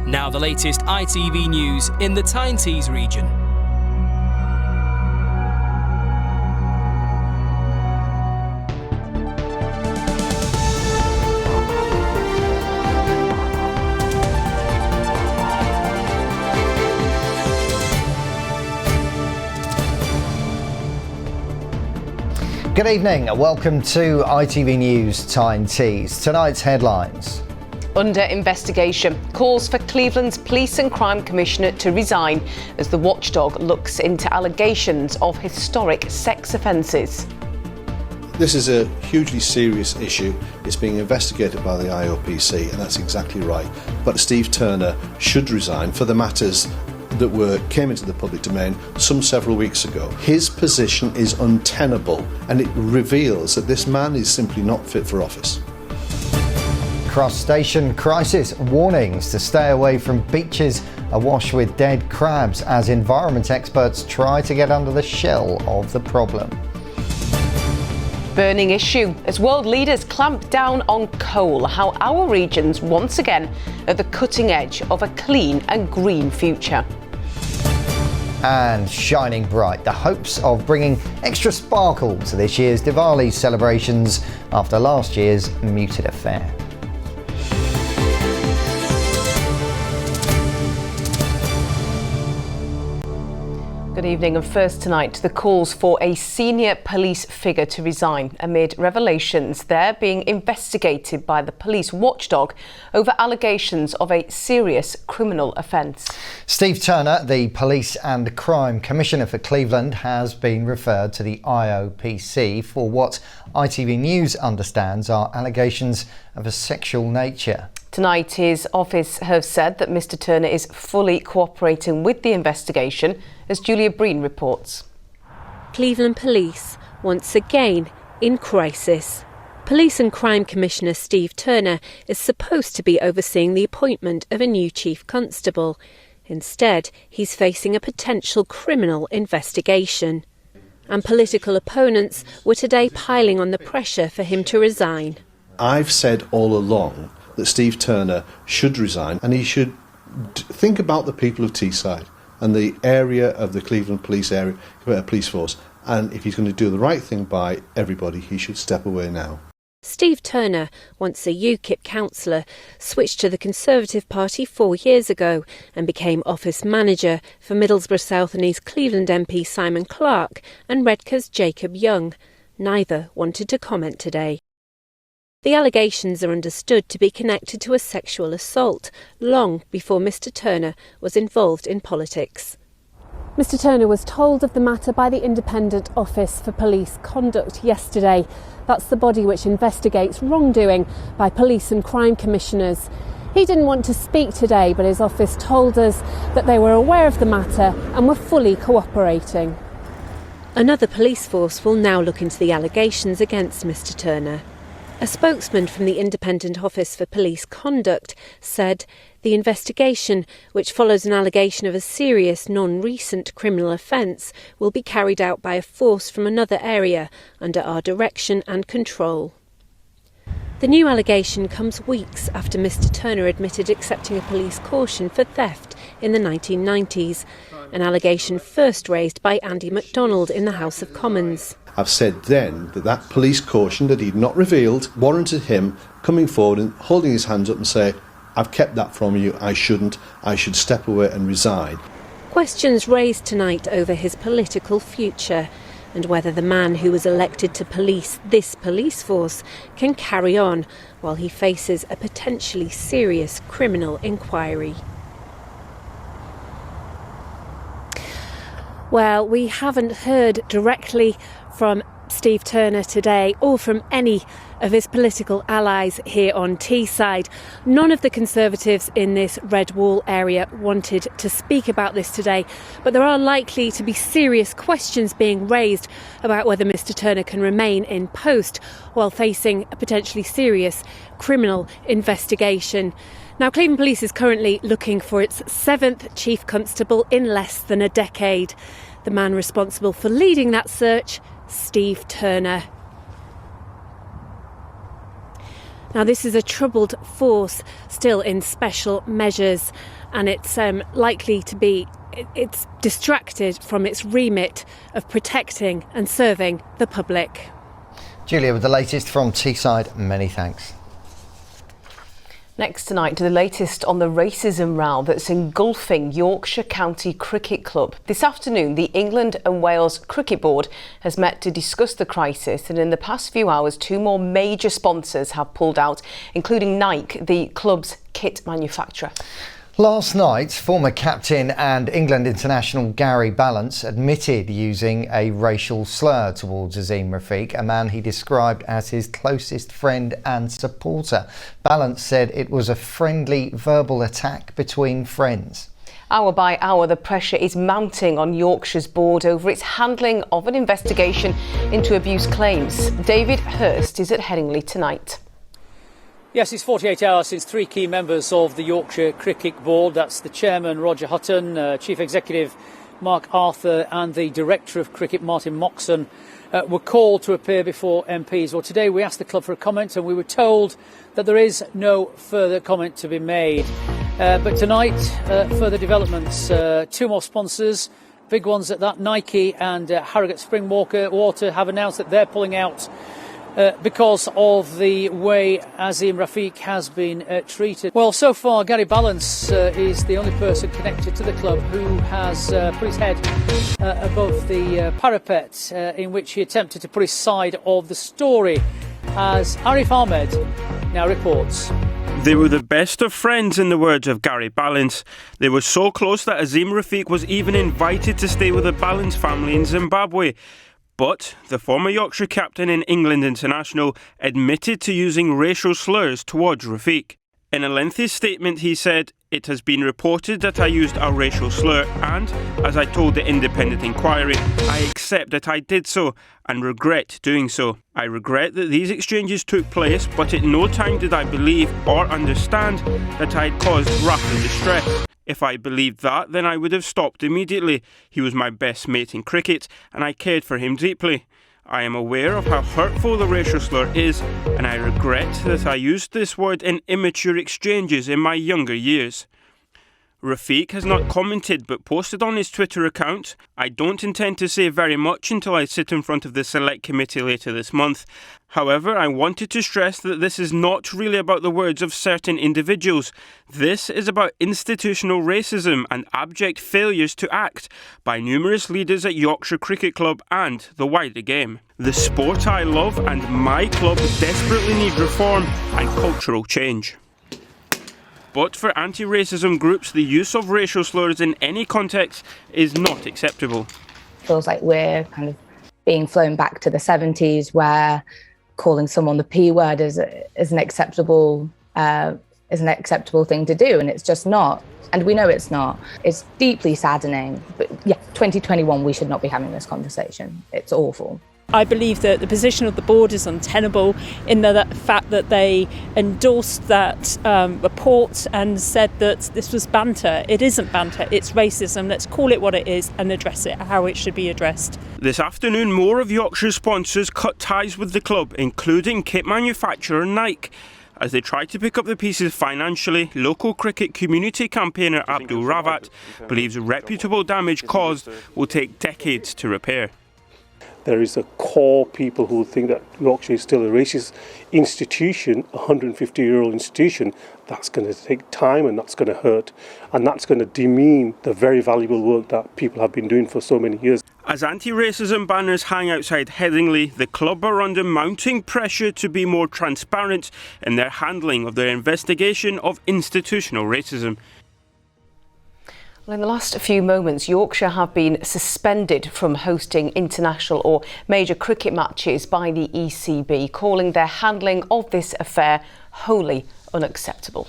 Now the latest ITV News in the Tyne Tees region. Good evening and welcome to ITV News Tyne Tees. Tonight's headlines. Under investigation, calls for Cleveland's Police and Crime Commissioner to resign as the watchdog looks into allegations of historic sex offences. This is a hugely serious issue. It's being investigated by the IOPC, and that's exactly right. But Steve Turner should resign for the matters that came into the public domain several weeks ago. His position is untenable, and it reveals that this man is simply not fit for office. Cross-station crisis warnings to stay away from beaches awash with dead crabs as environment experts try to get under the shell of the problem. Burning issue as world leaders clamp down on coal, how our region's once again at the cutting edge of a clean and green future. And shining bright, the hopes of bringing extra sparkle to this year's Diwali celebrations after last year's muted affair. Good evening, and first tonight, the calls for a senior police figure to resign amid revelations they're being investigated by the police watchdog over allegations of a serious criminal offence. Steve Turner, the Police and Crime Commissioner for Cleveland, has been referred to the IOPC for what ITV News understands are allegations of a sexual nature. Tonight, his office have said that Mr Turner is fully cooperating with the investigation, as Julia Breen reports. Cleveland Police, once again in crisis. Police and Crime Commissioner Steve Turner is supposed to be overseeing the appointment of a new Chief Constable. Instead, he's facing a potential criminal investigation. And political opponents were today piling on the pressure for him to resign. I've said all along that Steve Turner should resign, and he should think about the people of Teesside and the area of the Cleveland police force, and if he's going to do the right thing by everybody, he should step away now. Steve Turner, once a UKIP councillor, switched to the Conservative Party 4 years ago and became office manager for Middlesbrough South and East Cleveland MP Simon Clarke and Redcar's Jacob Young. Neither wanted to comment today. The allegations are understood to be connected to a sexual assault, long before Mr Turner was involved in politics. Mr Turner was told of the matter by the Independent Office for Police Conduct yesterday. That's the body which investigates wrongdoing by police and crime commissioners. He didn't want to speak today, but his office told us that they were aware of the matter and were fully cooperating. Another police force will now look into the allegations against Mr Turner. A spokesman from the Independent Office for Police Conduct said the investigation, which follows an allegation of a serious non-recent criminal offence, will be carried out by a force from another area under our direction and control. The new allegation comes weeks after Mr Turner admitted accepting a police caution for theft in the 1990s, an allegation first raised by Andy MacDonald in the House of Commons. I've said then that police caution that he'd not revealed warranted him coming forward and holding his hands up and say, I've kept that from you, I shouldn't, I should step away and resign. Questions raised tonight over his political future and whether the man who was elected to police this police force can carry on while he faces a potentially serious criminal inquiry. Well, we haven't heard directly from Steve Turner today or from any of his political allies here on Teesside. None of the Conservatives in this Red Wall area wanted to speak about this today, but there are likely to be serious questions being raised about whether Mr Turner can remain in post while facing a potentially serious criminal investigation. Now, Cleveland Police is currently looking for its 7th Chief Constable in less than a decade. The man responsible for leading that search, Steve Turner. Now, this is a troubled force still in special measures, and it's likely to be it's distracted from its remit of protecting and serving the public. Julia with the latest from Teesside, many thanks. Next tonight, the latest on the racism row that's engulfing Yorkshire County Cricket Club. This afternoon, the England and Wales Cricket Board has met to discuss the crisis, and in the past few hours, 2 more major sponsors have pulled out, including Nike, the club's kit manufacturer. Last night, former captain and England international Gary Ballance admitted using a racial slur towards Azeem Rafiq, a man he described as his closest friend and supporter. Ballance said it was a friendly verbal attack between friends. Hour by hour, the pressure is mounting on Yorkshire's board over its handling of an investigation into abuse claims. David Hurst is at Headingley tonight. Yes, it's 48 hours since 3 key members of the Yorkshire Cricket Board, that's the chairman Roger Hutton, Chief Executive Mark Arthur and the Director of Cricket Martin Moxon, were called to appear before MPs. Well, today we asked the club for a comment and we were told that there is no further comment to be made. But tonight, further developments. 2 more sponsors, big ones at that, Nike and Harrogate Spring Water have announced that they're pulling out because of the way Azeem Rafiq has been treated. Well, so far, Gary Ballance is the only person connected to the club who has put his head above the parapet in which he attempted to put his side of the story, as Arif Ahmed now reports. They were the best of friends, in the words of Gary Ballance. They were so close that Azeem Rafiq was even invited to stay with the Ballance family in Zimbabwe. But the former Yorkshire captain in England international admitted to using racial slurs towards Rafiq. In a lengthy statement, he said, "It has been reported that I used a racial slur and, as I told the independent inquiry, I accept that I did so and regret doing so. I regret that these exchanges took place, but at no time did I believe or understand that I had caused wrath and distress. If I believed that, then I would have stopped immediately. He was my best mate in cricket and I cared for him deeply. I am aware of how hurtful the racial slur is, and I regret that I used this word in immature exchanges in my younger years." Rafiq has not commented but posted on his Twitter account, "I don't intend to say very much until I sit in front of the select committee later this month. However, I wanted to stress that this is not really about the words of certain individuals. This is about institutional racism and abject failures to act by numerous leaders at Yorkshire Cricket Club and the wider game. The sport I love and my club desperately need reform and cultural change." But for anti-racism groups, the use of racial slurs in any context is not acceptable. Feels like we're kind of being flown back to the 70s, where calling someone the P word is an acceptable thing to do, and it's just not. And we know it's not. It's deeply saddening. But yeah, 2021, we should not be having this conversation. It's awful. I believe that the position of the board is untenable in the fact that they endorsed that report and said that this was banter. It isn't banter, it's racism. Let's call it what it is and address it how it should be addressed. This afternoon, more of Yorkshire's sponsors cut ties with the club, including kit manufacturer Nike. As they try to pick up the pieces financially, local cricket community campaigner Abdul Rawat believes reputable damage caused will take decades to repair. There is a core people who think that Yorkshire is still a racist institution, a 150-year-old institution. That's going to take time and that's going to hurt. And that's going to demean the very valuable work that people have been doing for so many years. As anti-racism banners hang outside Headingley, the club are under mounting pressure to be more transparent in their handling of their investigation of institutional racism. Well, in the last few moments, Yorkshire have been suspended from hosting international or major cricket matches by the ECB, calling their handling of this affair wholly unacceptable.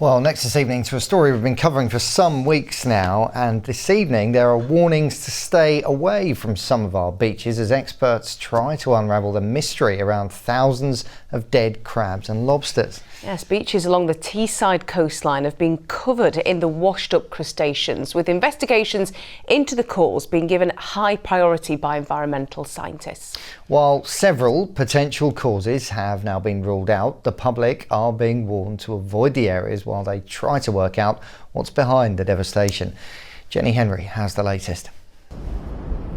Well, next this evening to a story we've been covering for some weeks now, and this evening there are warnings to stay away from some of our beaches as experts try to unravel the mystery around thousands of dead crabs and lobsters. Yes, beaches along the Teesside coastline have been covered in the washed-up crustaceans, with investigations into the cause being given high priority by environmental scientists. While several potential causes have now been ruled out, the public are being warned to avoid the areas while they try to work out what's behind the devastation. Jenny Henry has the latest.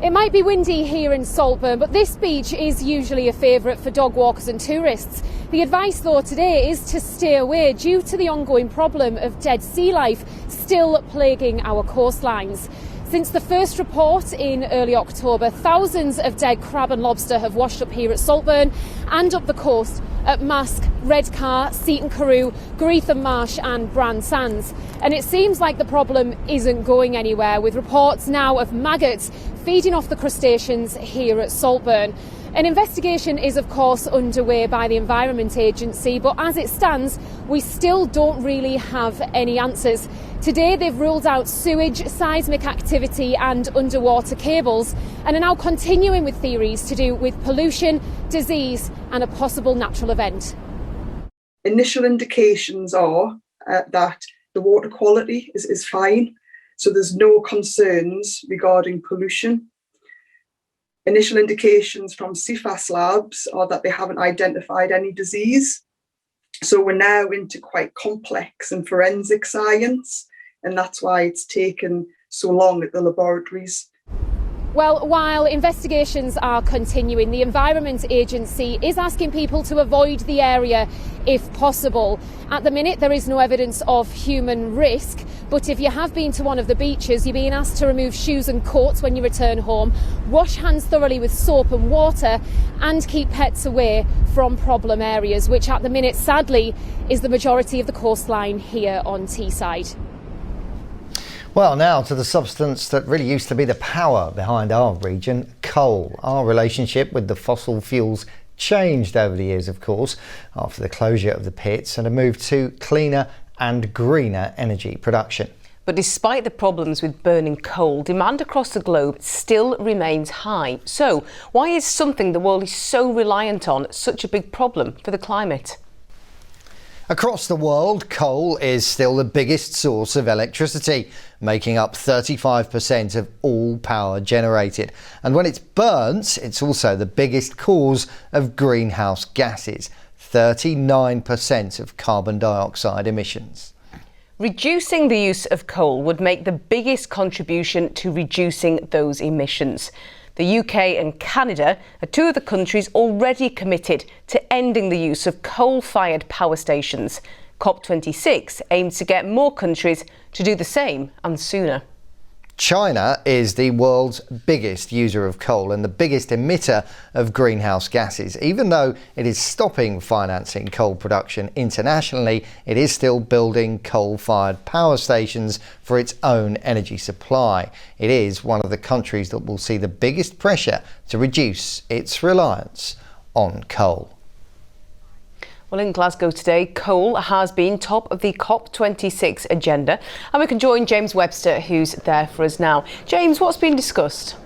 It might be windy here in Saltburn, but this beach is usually a favourite for dog walkers and tourists. The advice, though, today is to stay away due to the ongoing problem of dead sea life still plaguing our coastlines. Since the first report in early October, thousands of dead crab and lobster have washed up here at Saltburn and up the coast at Mask, Redcar, Seaton Carew, Greetham Marsh and Brand Sands. And it seems like the problem isn't going anywhere, with reports now of maggots feeding off the crustaceans here at Saltburn. An investigation is of course underway by the Environment Agency, but as it stands, we still don't really have any answers. Today they've ruled out sewage, seismic activity and underwater cables, and are now continuing with theories to do with pollution, disease and a possible natural event. Initial indications are that the water quality is fine, so there's no concerns regarding pollution. Initial indications from CFAS labs are that they haven't identified any disease. So we're now into quite complex and forensic science, and that's why it's taken so long at the laboratories. Well, while investigations are continuing, the Environment Agency is asking people to avoid the area if possible. At the minute, there is no evidence of human risk, but if you have been to one of the beaches, you're being asked to remove shoes and coats when you return home, wash hands thoroughly with soap and water, and keep pets away from problem areas, which at the minute, sadly, is the majority of the coastline here on Teesside. Well, now to the substance that really used to be the power behind our region, coal. Our relationship with the fossil fuels changed over the years, of course, after the closure of the pits and a move to cleaner and greener energy production. But despite the problems with burning coal, demand across the globe still remains high. So why is something the world is so reliant on such a big problem for the climate? Across the world, coal is still the biggest source of electricity, making up 35% of all power generated. And when it's burnt, it's also the biggest cause of greenhouse gases, 39% of carbon dioxide emissions. Reducing the use of coal would make the biggest contribution to reducing those emissions. The UK and Canada are two of the countries already committed to ending the use of coal-fired power stations. COP26 aims to get more countries to do the same and sooner. China is the world's biggest user of coal and the biggest emitter of greenhouse gases. Even though it is stopping financing coal production internationally, it is still building coal-fired power stations for its own energy supply. It is one of the countries that will see the biggest pressure to reduce its reliance on coal. Well, in Glasgow today, coal has been top of the COP26 agenda, and we can join James Webster, who's there for us now. James, what's been discussed?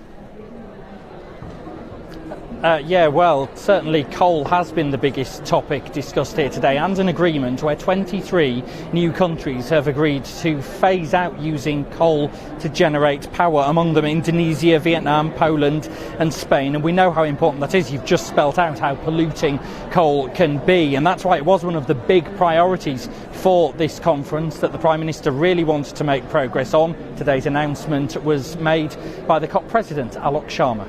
Certainly coal has been the biggest topic discussed here today, and an agreement where 23 new countries have agreed to phase out using coal to generate power, among them Indonesia, Vietnam, Poland and Spain. And we know how important that is. You've just spelt out how polluting coal can be, and that's why it was one of the big priorities for this conference that the Prime Minister really wanted to make progress on. Today's announcement was made by the COP President, Alok Sharma.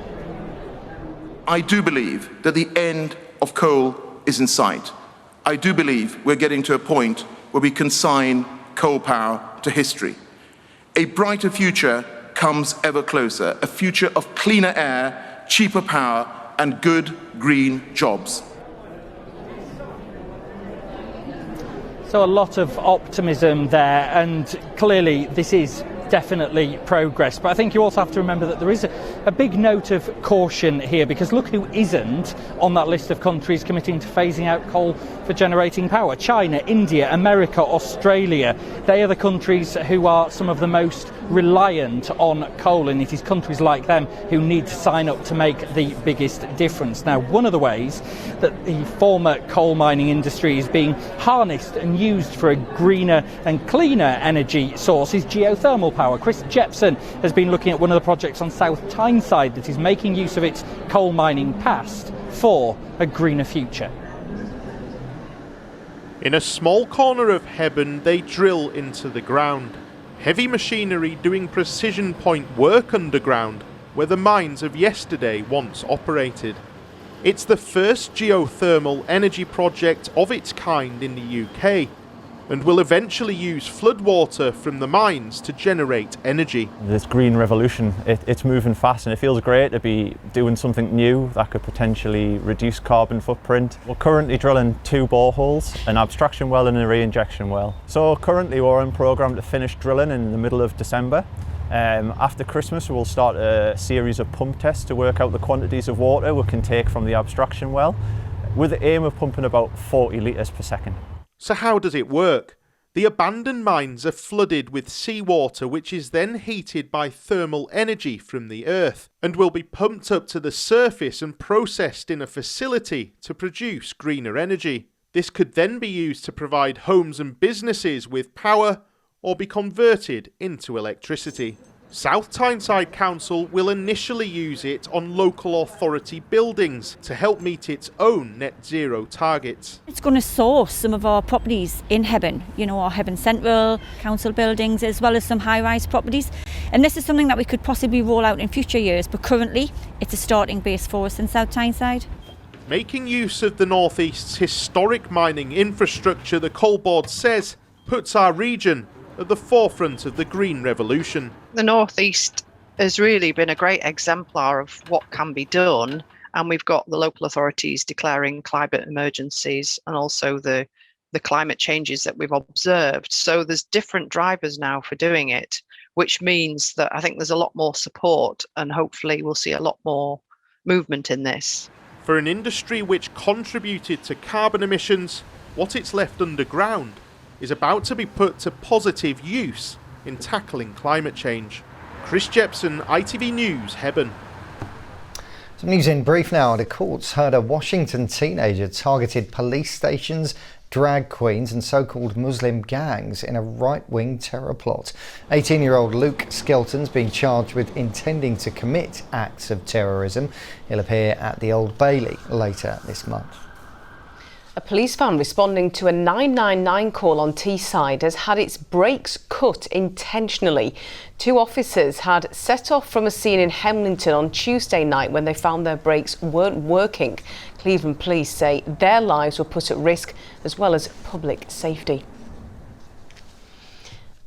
I do believe that the end of coal is in sight. I do believe we're getting to a point where we consign coal power to history. A brighter future comes ever closer, a future of cleaner air, cheaper power and good green jobs. So a lot of optimism there, and clearly this is definitely progress. But I think you also have to remember that there is a big note of caution here, because look who isn't on that list of countries committing to phasing out coal for generating power. China, India, America, Australia. They are the countries who are some of the most reliant on coal, and it is countries like them who need to sign up to make the biggest difference. Now, one of the ways that the former coal mining industry is being harnessed and used for a greener and cleaner energy source is geothermal power. Chris Jepson has been looking at one of the projects on South Tyne side that is making use of its coal mining past for a greener future. In a small corner of Hebburn, they drill into the ground. Heavy machinery doing precision point work underground, where the mines of yesterday once operated. It's the first geothermal energy project of its kind in the UK, and will eventually use floodwater from the mines to generate energy. This green revolution, it's moving fast, and it feels great to be doing something new that could potentially reduce carbon footprint. We're currently drilling 2 boreholes, an abstraction well and a re-injection well. So currently we're on programme to finish drilling in the middle of December. After Christmas we'll start a series of pump tests to work out the quantities of water we can take from the abstraction well, with the aim of pumping about 40 litres per second. So how does it work? The abandoned mines are flooded with seawater, which is then heated by thermal energy from the earth and will be pumped up to the surface and processed in a facility to produce greener energy. This could then be used to provide homes and businesses with power or be converted into electricity. South Tyneside Council will initially use it on local authority buildings to help meet its own net zero targets. It's going to source some of our properties in Hebburn, our Hebburn Central council buildings, as well as some high-rise properties. And this is something that we could possibly roll out in future years, but currently it's a starting base for us in South Tyneside. Making use of the North East's historic mining infrastructure, the Coal Board says, puts our region at the forefront of the green revolution. The North East has really been a great exemplar of what can be done, and we've got the local authorities declaring climate emergencies and also the climate changes that we've observed. So there's different drivers now for doing it, which means that I think there's a lot more support, and hopefully we'll see a lot more movement in this. For an industry which contributed to carbon emissions, what it's left underground is about to be put to positive use in tackling climate change. Chris Jepson, ITV News, Hebburn. Some news in brief now. The courts heard a Washington teenager targeted police stations, drag queens and so-called Muslim gangs in a right-wing terror plot. 18-year-old Luke Skelton's being charged with intending to commit acts of terrorism. He'll appear at the Old Bailey later this month. A police van responding to a 999 call on Teesside has had its brakes cut intentionally. 2 officers had set off from a scene in Hemlington on Tuesday night when they found their brakes weren't working. Cleveland police say their lives were put at risk as well as public safety.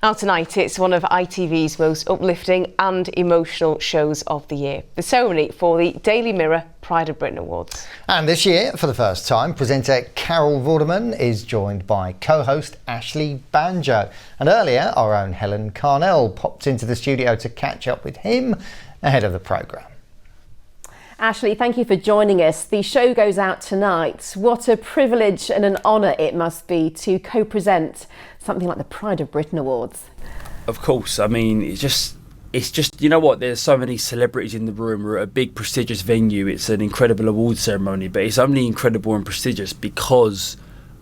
Now tonight, it's one of ITV's most uplifting and emotional shows of the year. The ceremony for the Daily Mirror Pride of Britain Awards. And this year, for the first time, presenter Carol Vorderman is joined by co-host Ashley Banjo. And earlier, our own Helen Carnell popped into the studio to catch up with him ahead of the programme. Ashley, thank you for joining us. The show goes out tonight. What a privilege and an honour it must be to co-present something like the Pride of Britain Awards. Of course, I mean, it's just, you know what, there's so many celebrities in the room. We're at a big prestigious venue. It's an incredible award ceremony, but it's only incredible and prestigious because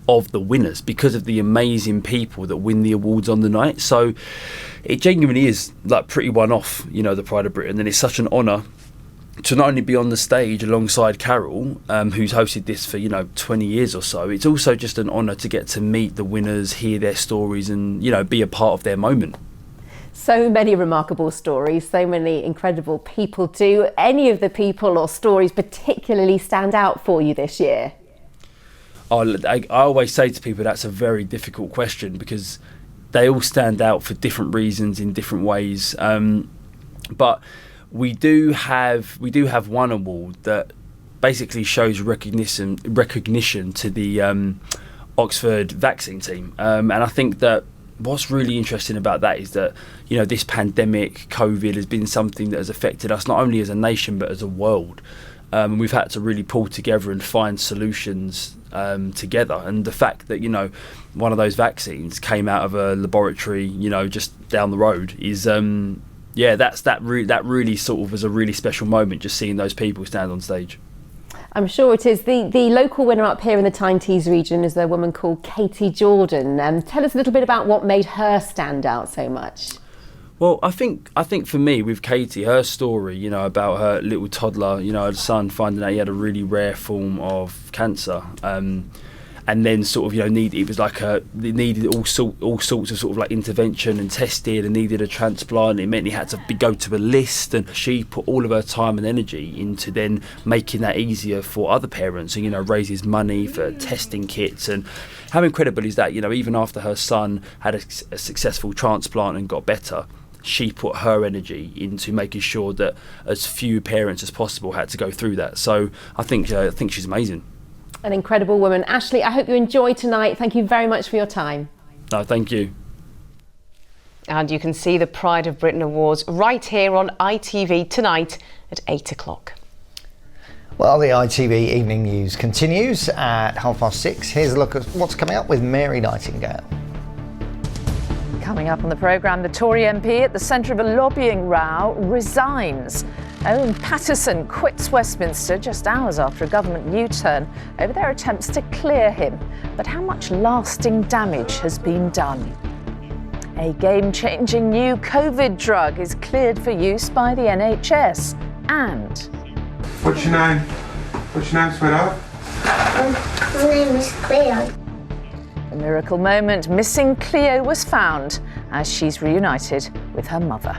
of the winners, because of the amazing people that win the awards on the night. So it genuinely is like pretty one-off, the Pride of Britain, and it's such an honour to not only be on the stage alongside Carol, who's hosted this for 20 years or so. It's also just an honour to get to meet the winners, hear their stories, and be a part of their moment. So many remarkable stories, so many incredible people. Do any of the people or stories particularly stand out for you this year? I always say to people that's a very difficult question because they all stand out for different reasons in different ways. But we do have one award that basically shows recognition to the Oxford vaccine team, and I think that what's really interesting about that is that, you know, this pandemic, COVID, has been something that has affected us not only as a nation but as a world. We've had to really pull together and find solutions together. And the fact that, you know, one of those vaccines came out of a laboratory, you know, just down the road is, that really sort of was a really special moment, just seeing those people stand on stage. I'm sure it is. The local winner up here in the Tyne Tees region is a woman called Katie Jordan. Tell us a little bit about what made her stand out so much. Well, I think for me, with Katie, her story, you know, about her little toddler, you know, her son finding out he had a really rare form of cancer, and then sort of, you know, it needed all sorts of sort of like intervention and testing, and needed a transplant. It meant he had to go to a list, and she put all of her time and energy into then making that easier for other parents, and, you know, raises money for testing kits. And how incredible is that? You know, even after her son had a successful transplant and got better, she put her energy into making sure that as few parents as possible had to go through that. So I think she's amazing. An incredible woman. Ashley, I hope you enjoyed tonight. Thank you very much for your time. No, thank you. And you can see the Pride of Britain Awards right here on ITV tonight at 8 o'clock. Well, the ITV Evening News continues at 6:30. Here's a look at what's coming up with Mary Nightingale. Coming up on the programme, the Tory MP at the centre of a lobbying row resigns. Owen Paterson quits Westminster just hours after a government U-turn over their attempts to clear him. But how much lasting damage has been done? A game-changing new COVID drug is cleared for use by the NHS. And... What's your name? What's your name, sweetheart? My name is Cleo. A miracle moment. Missing Cleo was found as she's reunited with her mother.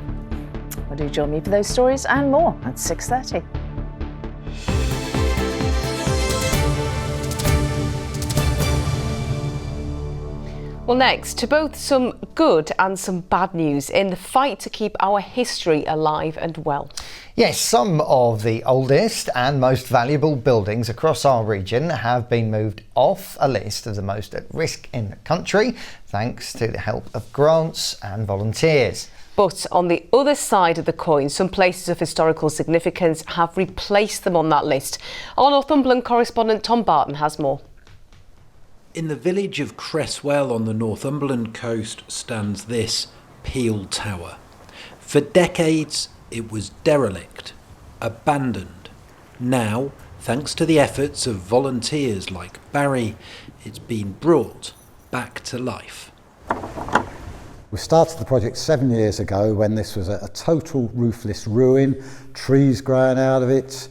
Well, do join me for those stories and more at 6:30. Well, next, to both some good and some bad news in the fight to keep our history alive and well. Yes, some of the oldest and most valuable buildings across our region have been moved off a list of the most at risk in the country, thanks to the help of grants and volunteers. But on the other side of the coin, some places of historical significance have replaced them on that list. Our Northumberland correspondent Tom Barton has more. In the village of Cresswell on the Northumberland coast stands this Peel Tower. For decades it was derelict, abandoned. Now, thanks to the efforts of volunteers like Barry, it's been brought back to life. We started the project 7 years ago when this was a total roofless ruin, trees growing out of it,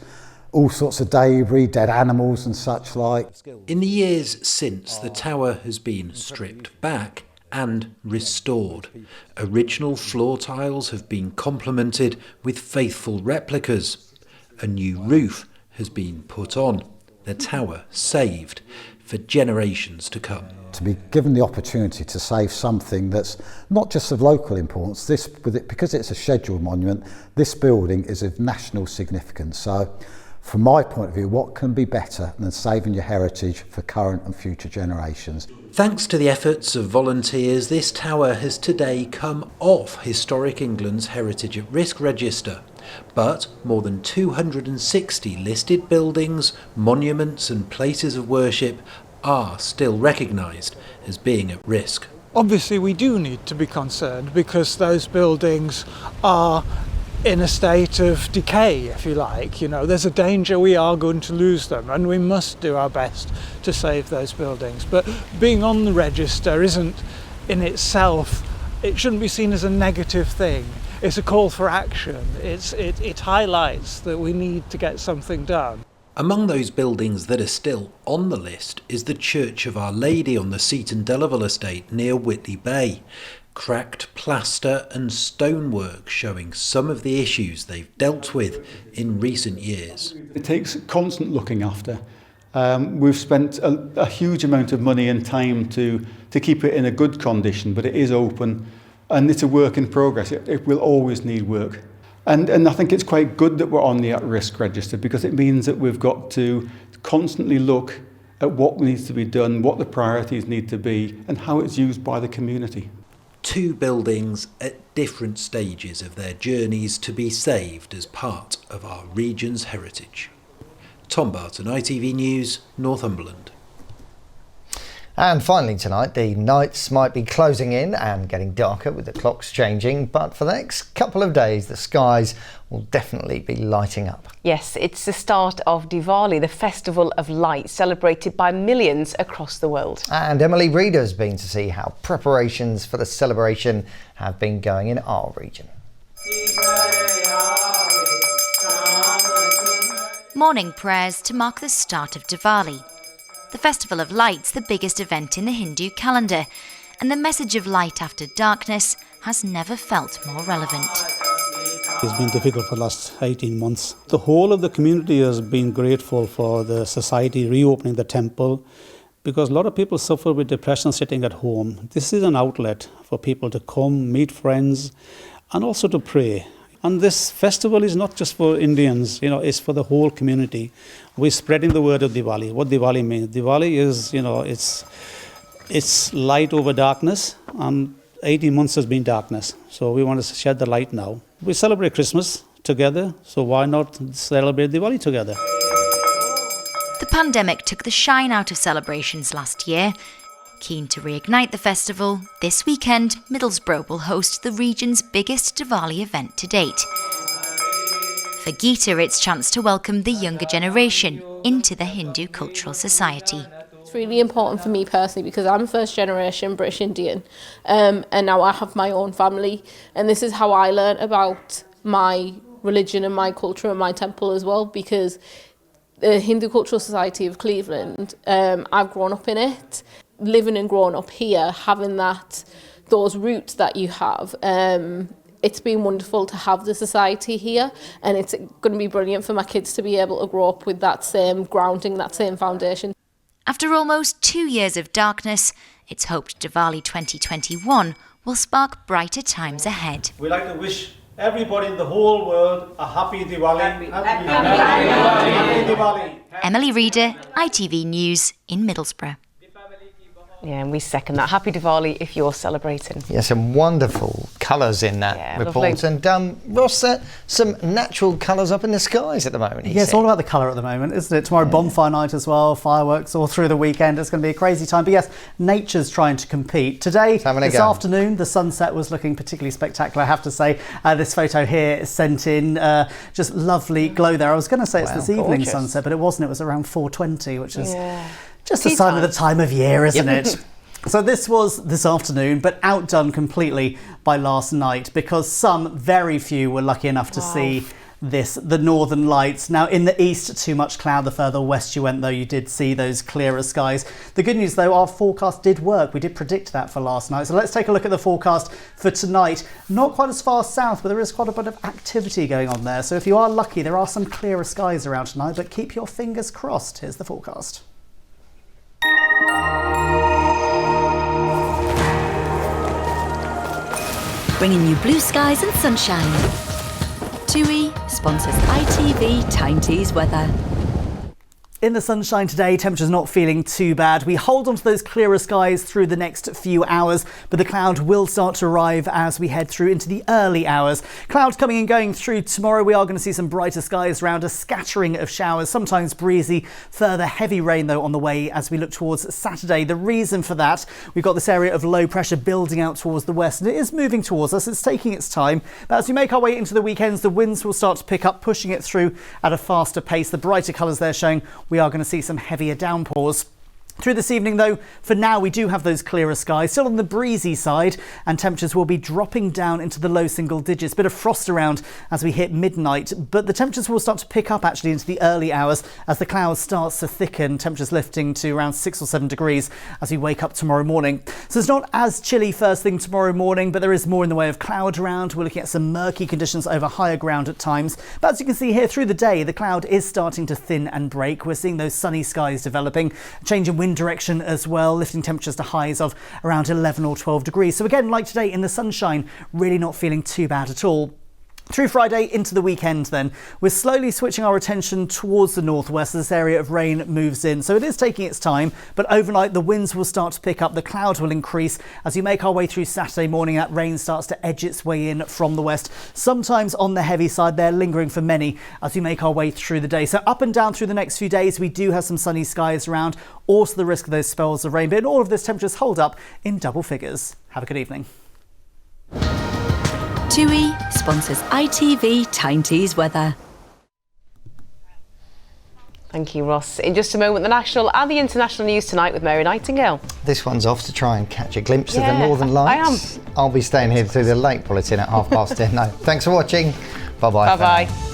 all sorts of debris, dead animals and such like. In the years since, the tower has been stripped back and restored. Original floor tiles have been complemented with faithful replicas. A new roof has been put on. The tower saved for generations to come. To be given the opportunity to save something that's not just of local importance, because it's a scheduled monument, this building is of national significance. So, from my point of view, what can be better than saving your heritage for current and future generations? Thanks to the efforts of volunteers, this tower has today come off Historic England's Heritage at Risk register. But more than 260 listed buildings, monuments and places of worship are still recognised as being at risk. Obviously we do need to be concerned because those buildings are in a state of decay, if you like. You know, there's a danger we are going to lose them, and we must do our best to save those buildings. But being on the register isn't in itself, it shouldn't be seen as a negative thing. It's a call for action. It highlights that we need to get something done. Among those buildings that are still on the list is the Church of Our Lady on the Seaton Delaval estate near Whitley Bay. Cracked plaster and stonework showing some of the issues they've dealt with in recent years. It takes constant looking after. We've spent a huge amount of money and time to keep it in a good condition, but it is open and it's a work in progress. It will always need work. And I think it's quite good that we're on the at-risk register because it means that we've got to constantly look at what needs to be done, what the priorities need to be and how it's used by the community. 2 buildings at different stages of their journeys to be saved as part of our region's heritage. Tom Barton, ITV News, Northumberland. And finally tonight, the nights might be closing in and getting darker with the clocks changing, but for the next couple of days the skies will definitely be lighting up. Yes, it's the start of Diwali, the festival of light celebrated by millions across the world. And Emily Reeder's been to see how preparations for the celebration have been going in our region. Morning prayers to mark the start of Diwali. The Festival of Light's the biggest event in the Hindu calendar, and the message of light after darkness has never felt more relevant. It's been difficult for the last 18 months. The whole of the community has been grateful for the society reopening the temple, because a lot of people suffer with depression sitting at home. This is an outlet for people to come, meet friends, and also to pray. And this festival is not just for Indians, it's for the whole community. We're spreading the word of Diwali. What Diwali means. Diwali is, it's light over darkness, and 18 months has been darkness. So we want to shed the light now. We celebrate Christmas together, so why not celebrate Diwali together? The pandemic took the shine out of celebrations last year. Keen to reignite the festival, this weekend Middlesbrough will host the region's biggest Diwali event to date. For Geeta, it's a chance to welcome the younger generation into the Hindu cultural society. It's really important for me personally because I'm first generation British Indian, and now I have my own family, and this is how I learnt about my religion and my culture and my temple as well, because the Hindu Cultural Society of Cleveland, I've grown up in it. Living and growing up here, having those roots that you have, it's been wonderful to have the society here, and it's going to be brilliant for my kids to be able to grow up with that same grounding, that same foundation. After almost 2 years of darkness, it's hoped Diwali 2021 will spark brighter times ahead. We like to wish everybody in the whole world a happy Diwali. Happy Diwali. Emily Reeder, ITV News in Middlesbrough. Yeah, and we second that. Happy Diwali if you're celebrating. Yeah, some wonderful colours in that report. Lovely. And Ross, some natural colours up in the skies at the moment. Yeah, it's all about the colour at the moment, isn't it? Tomorrow, bonfire night as well, fireworks all through the weekend. It's going to be a crazy time. But yes, nature's trying to compete. Today, this afternoon, the sunset was looking particularly spectacular, I have to say. This photo here is sent in, just lovely glow there. I was going to say it's this evening sunset, but it wasn't. It was around 4:20, which is... just a sign of the time of year, isn't it? So this was this afternoon, but outdone completely by last night, because very few were lucky enough to see the Northern Lights. Now, in the east, too much cloud. The further west you went, though, you did see those clearer skies. The good news, though, our forecast did work. We did predict that for last night. So let's take a look at the forecast for tonight. Not quite as far south, but there is quite a bit of activity going on there. So if you are lucky, there are some clearer skies around tonight, but keep your fingers crossed. Here's the forecast. Bringing you blue skies and sunshine. TUI sponsors ITV Tyne Tees weather. In the sunshine today, temperatures not feeling too bad. We hold on to those clearer skies through the next few hours, but the cloud will start to arrive as we head through into the early hours. Clouds coming and going through tomorrow. We are going to see some brighter skies around, a scattering of showers, sometimes breezy. Further heavy rain, though, on the way as we look towards Saturday. The reason for that, we've got this area of low pressure building out towards the west, and it is moving towards us. It's taking its time. But as we make our way into the weekends, the winds will start to pick up, pushing it through at a faster pace. The brighter colours there showing we are going to see some heavier downpours. Through this evening, though, for now we do have those clearer skies, still on the breezy side, and temperatures will be dropping down into the low single digits. Bit of frost around as we hit midnight, but the temperatures will start to pick up actually into the early hours as the cloud starts to thicken, temperatures lifting to around 6 or 7 degrees as we wake up tomorrow morning. So it's not as chilly first thing tomorrow morning, but there is more in the way of cloud around. We're looking at some murky conditions over higher ground at times. But as you can see here through the day, the cloud is starting to thin and break. We're seeing those sunny skies developing, a change in wind direction as well, lifting temperatures to highs of around 11 or 12 degrees. So again, like today in the sunshine, really not feeling too bad at all. Through Friday into the weekend then, we're slowly switching our attention towards the northwest as this area of rain moves in. So it is taking its time, but overnight the winds will start to pick up, the cloud will increase. As we make our way through Saturday morning, that rain starts to edge its way in from the west, sometimes on the heavy side there, lingering for many as we make our way through the day. So up and down through the next few days, we do have some sunny skies around, also the risk of those spells of rain, but in all of this, temperatures hold up in double figures. Have a good evening. TUI sponsors ITV Tyne Tees weather. Thank you, Ross. In just a moment, the national and the international news tonight with Mary Nightingale. This one's off to try and catch a glimpse of the Northern Lights. I am. I'll be staying here through the late bulletin at 10:30. No, thanks for watching. Bye-bye. Bye-bye.